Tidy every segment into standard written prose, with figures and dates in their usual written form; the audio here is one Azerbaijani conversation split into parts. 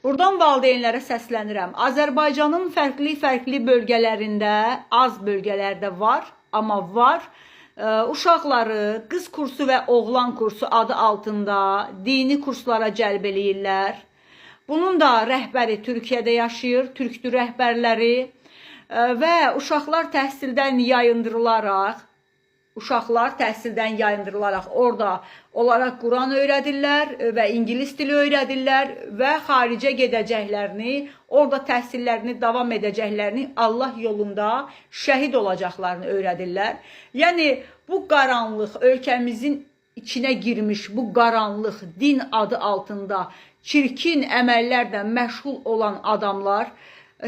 Buradan valideynlərə səslənirəm. Azərbaycanın fərqli bölgələrində, az bölgələrdə var, amma var. Uşaqları qız kursu və oğlan kursu adı altında dini kurslara cəlb eləyirlər. Bunun da rəhbəri Türkiyədə yaşayır, türkdür rəhbərləri və uşaqlar təhsildən yayındırılaraq orada onlara Quran öyrədirlər və ingilis dili öyrədirlər və xaricə gedəcəklərini, orada təhsillərini davam edəcəklərini, Allah yolunda şəhid olacaqlarını öyrədirlər. Yəni bu qaranlıq, ölkəmizin içinə girmiş bu qaranlıq din adı altında çirkin əməllərlə məşğul olan adamlar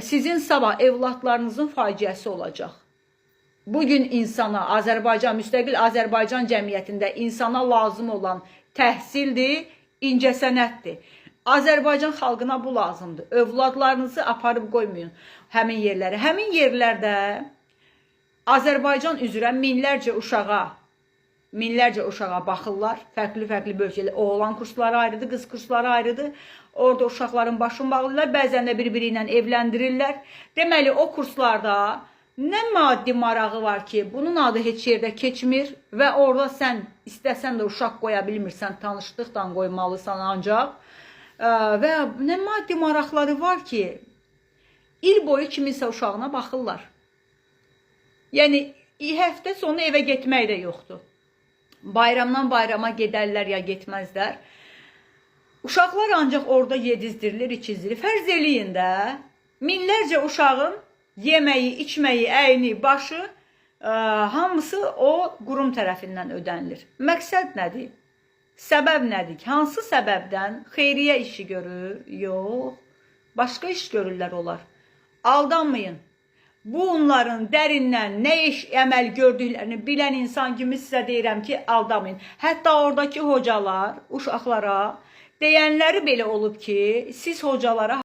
sizin sabah evlatlarınızın faciəsi olacaq. Bugün insana, müstəqil Azərbaycan cəmiyyətində insana lazım olan təhsildir, incəsənətdir. Azərbaycan xalqına bu lazımdır. Övladlarınızı aparıb qoymayın həmin yerlərə. Həmin yerlərdə Azərbaycan üzrə minlərcə uşağa baxırlar. Fərqli bölgələr, oğlan kursları ayrıdır, qız kursları ayrıdır. Orada uşaqların başını bağlayırlar, bəzən də bir-biri ilə evləndirirlər. Deməli, o kurslarda nə maddi marağı var ki, bunun adı heç yerdə keçmir və orada sən istəsən də uşaq qoya bilmirsən, tanışlıqdan qoymalısan ancaq. Və nə maddi maraqları var ki, il boyu kiminsə uşağına baxırlar. Yəni, həftə sonu evə getmək də yoxdur. Bayramdan bayrama gedərlər ya getməzlər. Uşaqlar ancaq orada yedizdirilir, içizdirir. Fərz eləyin də, minlərcə uşağın yeməyi, içməyi, əyni, başı, hamısı o qurum tərəfindən ödənilir. Məqsəd nədir? Səbəb nədir? Hansı səbəbdən xeyriyyə işi görür? Yox, başqa iş görürlər onlar. Aldanmayın. Bu onların dərindən nə iş əməl gördüklərini bilən insan kimi sizə deyirəm ki, aldanmayın. Hətta oradakı hocalar uşaqlara deyənləri belə olub ki, siz hocalara